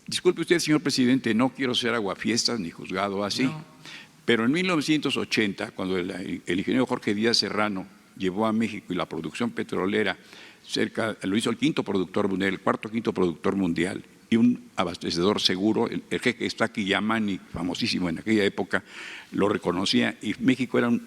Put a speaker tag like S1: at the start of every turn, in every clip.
S1: Disculpe usted, señor presidente, no quiero ser aguafiestas ni juzgado así, no. Pero en 1980, cuando el ingeniero Jorge Díaz Serrano llevó a México y la producción petrolera lo hizo el quinto productor mundial, el cuarto quinto productor mundial, y un abastecedor seguro, el jeque Staki Yamani, famosísimo en aquella época, lo reconocía, y México era un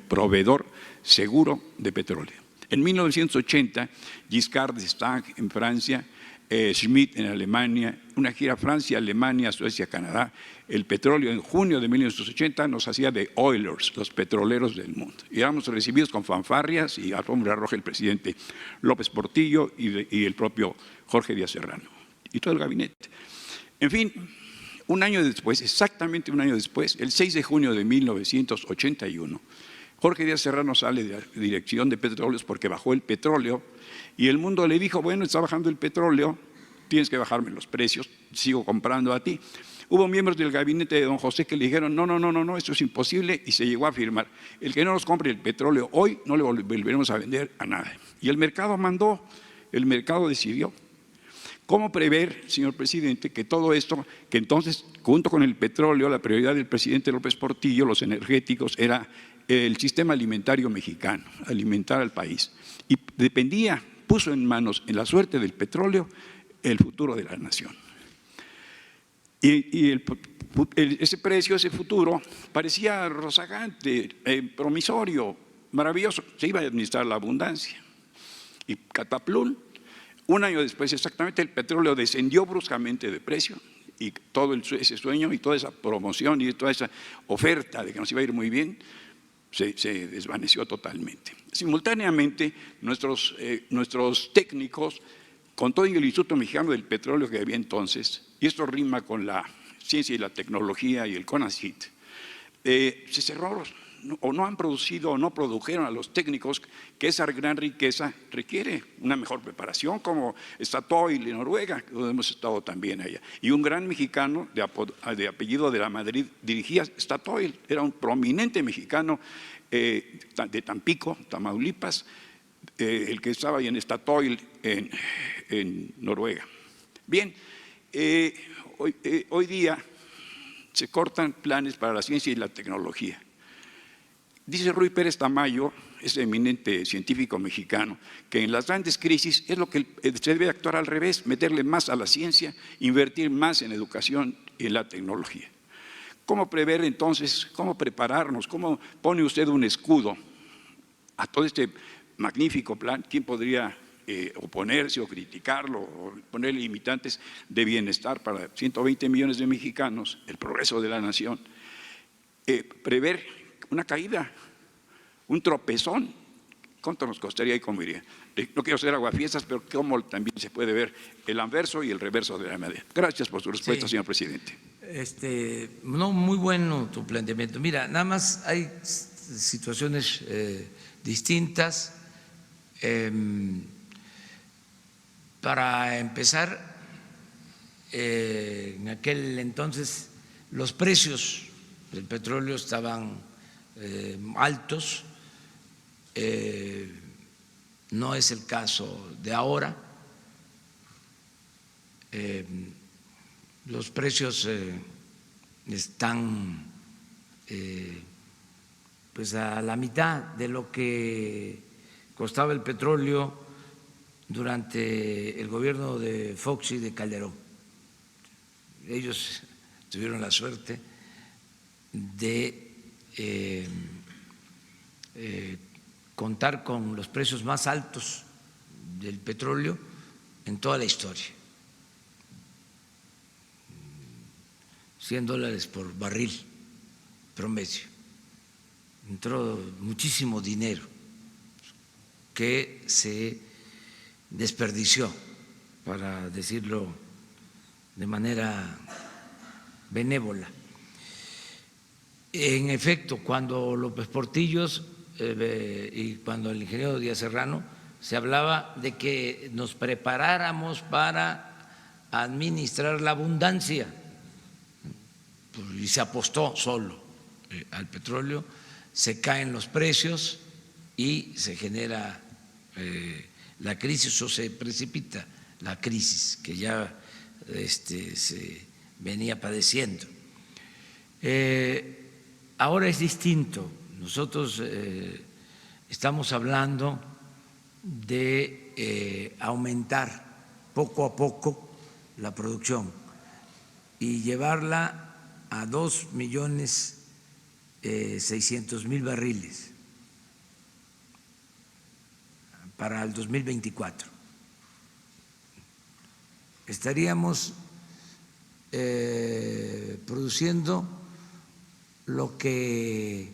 S1: proveedor seguro de petróleo. En 1980, Giscard d'Estaing en Francia, Schmidt en Alemania, una gira Francia, Alemania, Suecia, Canadá. El petróleo en junio de 1980 nos hacía de oilers, los petroleros del mundo. Y éramos recibidos con fanfarrias y alfombra roja el presidente López Portillo y el propio Jorge Díaz Serrano y todo el gabinete. En fin, un año después, exactamente un año después, el 6 de junio de 1981, Jorge Díaz Serrano sale de la Dirección de Petróleos porque bajó el petróleo y el mundo le dijo, bueno, está bajando el petróleo, tienes que bajarme los precios, sigo comprando a ti. Hubo miembros del gabinete de don José que le dijeron, no, esto es imposible, y se llegó a firmar. El que no nos compre el petróleo hoy, no le volveremos a vender a nada. Y el mercado mandó, el mercado decidió. ¿Cómo prever, señor presidente, que todo esto, que entonces, junto con el petróleo, la prioridad del presidente López Portillo, los energéticos, era el sistema alimentario mexicano, alimentar al país? Y dependía, puso en manos, en la suerte del petróleo, el futuro de la nación. Y ese precio, ese futuro, parecía rozagante, promisorio, maravilloso. Se iba a administrar la abundancia. Y cataplum, un año después exactamente, el petróleo descendió bruscamente de precio y todo ese sueño y toda esa promoción y toda esa oferta de que nos iba a ir muy bien, se desvaneció totalmente. Simultáneamente, nuestros técnicos, con todo el Instituto Mexicano del Petróleo que había entonces, y esto rima con la ciencia y la tecnología y el CONACYT, se cerró o no han producido o no produjeron a los técnicos que esa gran riqueza requiere una mejor preparación, como Statoil en Noruega, donde hemos estado también allá. Y un gran mexicano de apellido de la Madrid dirigía Statoil, era un prominente mexicano de Tampico, Tamaulipas, el que estaba ahí en Statoil en Noruega. Bien, hoy día se cortan planes para la ciencia y la tecnología. Dice Ruy Pérez Tamayo, ese eminente científico mexicano, que en las grandes crisis es lo que se debe actuar al revés, meterle más a la ciencia, invertir más en educación y en la tecnología. ¿Cómo prever entonces, cómo prepararnos, cómo pone usted un escudo a todo este magnífico plan? ¿Quién podría oponerse o criticarlo o poner limitantes de bienestar para 120 millones de mexicanos, el progreso de la nación? Prever una caída, un tropezón, ¿cuánto nos costaría y cómo iría? No quiero ser aguafiestas, pero cómo también se puede ver el anverso y el reverso de la medalla. Gracias por su respuesta, señor presidente.
S2: No, muy bueno tu planteamiento. Mira, nada más hay situaciones distintas. Para empezar, en aquel entonces los precios del petróleo estaban altos, no es el caso de ahora. Los precios están pues a la mitad de lo que costaba el petróleo durante el gobierno de Fox y de Calderón. Ellos tuvieron la suerte de contar con los precios más altos del petróleo en toda la historia. $100 por barril promedio. Entró muchísimo dinero que se desperdició, para decirlo de manera benévola. En efecto, cuando López Portillo y cuando el ingeniero Díaz Serrano se hablaba de que nos preparáramos para administrar la abundancia, y se apostó solo al petróleo, se caen los precios y se genera la crisis o se precipita la crisis que ya se venía padeciendo. Ahora es distinto. Nosotros estamos hablando de aumentar poco a poco la producción y llevarla a 2.600.000 barriles para el 2024. Estaríamos produciendo lo que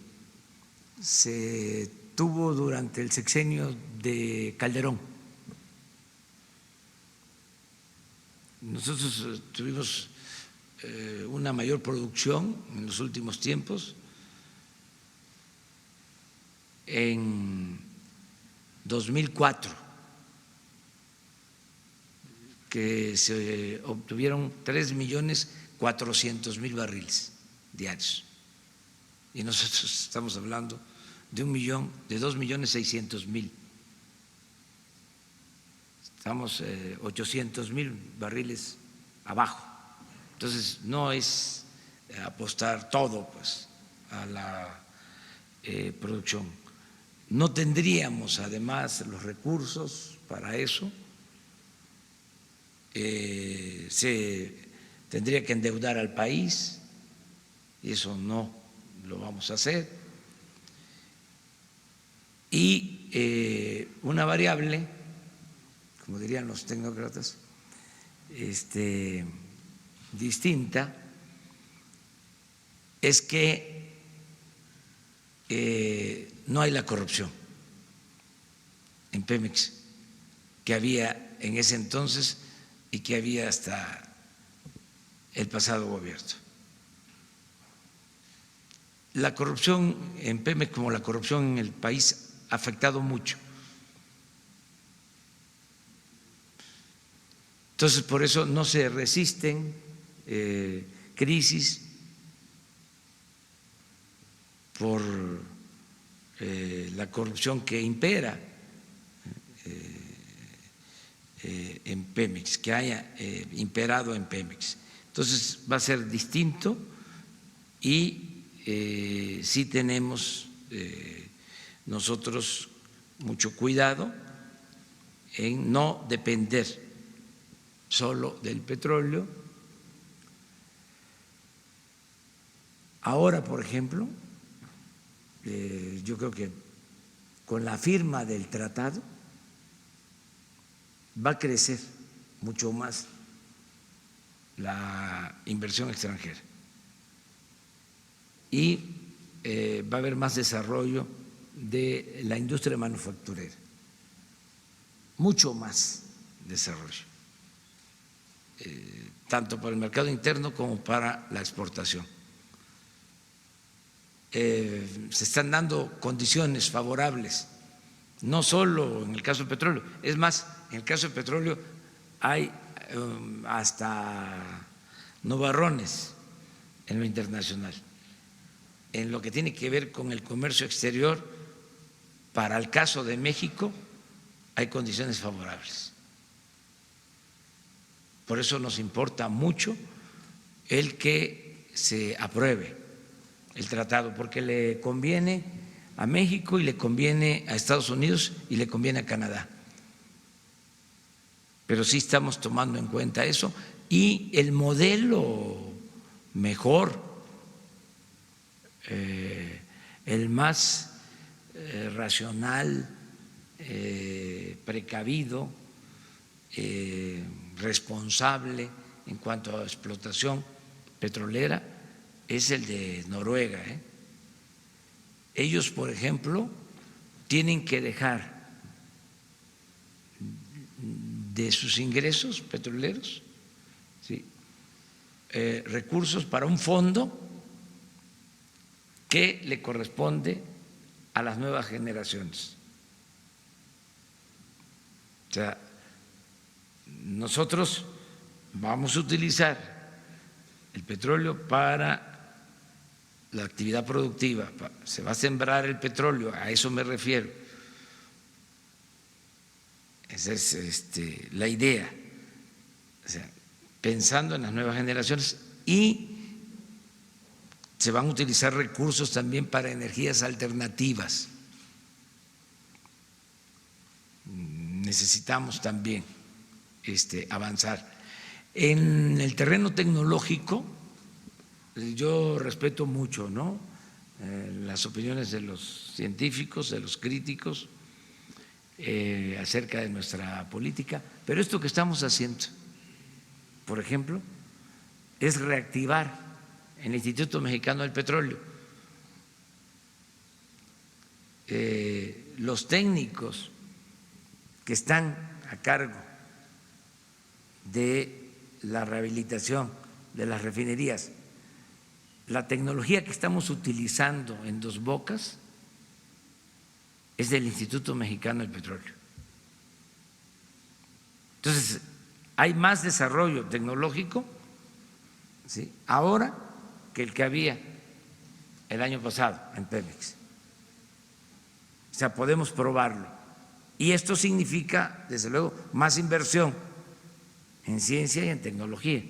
S2: se tuvo durante el sexenio de Calderón. Nosotros tuvimos una mayor producción en los últimos tiempos. En 2004, que se obtuvieron 3.400.000 barriles diarios. Y nosotros estamos hablando de 2.600.000. Estamos 800.000 barriles abajo. Entonces no es apostar todo pues a la producción. No tendríamos además los recursos para eso. Se tendría que endeudar al país y eso no lo vamos a hacer. Y una variable, como dirían los tecnócratas, distinta, es que no hay la corrupción en Pemex que había en ese entonces y que había hasta el pasado gobierno. La corrupción en Pemex, como la corrupción en el país, ha afectado mucho. Entonces, por eso no se resisten crisis por la corrupción que impera en Pemex, que haya imperado en Pemex. Entonces va a ser distinto y sí tenemos nosotros mucho cuidado en no depender solo del petróleo. Ahora, por ejemplo, yo creo que con la firma del tratado va a crecer mucho más la inversión extranjera y va a haber más desarrollo de la industria manufacturera, mucho más desarrollo, tanto para el mercado interno como para la exportación. Se están dando condiciones favorables, no solo en el caso del petróleo, es más, en el caso del petróleo hay hasta nubarrones en lo internacional. En lo que tiene que ver con el comercio exterior, para el caso de México hay condiciones favorables. Por eso nos importa mucho el que se apruebe el tratado, porque le conviene a México y le conviene a Estados Unidos y le conviene a Canadá. Pero sí estamos tomando en cuenta eso y el modelo mejor, el más racional, precavido, responsable en cuanto a explotación petrolera es el de Noruega. Ellos, por ejemplo, tienen que dejar de sus ingresos petroleros, ¿sí?, recursos para un fondo que le corresponde a las nuevas generaciones. O sea, nosotros vamos a utilizar el petróleo para la actividad productiva, se va a sembrar el petróleo, a eso me refiero. Esa es la idea. O sea, pensando en las nuevas generaciones, y se van a utilizar recursos también para energías alternativas. Necesitamos también avanzar. En el terreno tecnológico, yo respeto mucho, ¿no?, las opiniones de los científicos, de los críticos acerca de nuestra política, pero esto que estamos haciendo, por ejemplo, es reactivar el Instituto Mexicano del Petróleo. Los técnicos que están a cargo de la rehabilitación de las refinerías, la tecnología que estamos utilizando en Dos Bocas es del Instituto Mexicano del Petróleo. Entonces, hay más desarrollo tecnológico, ¿sí?, ahora que el que había el año pasado en Pemex. O sea, podemos probarlo. Y esto significa, desde luego, más inversión en ciencia y en tecnología.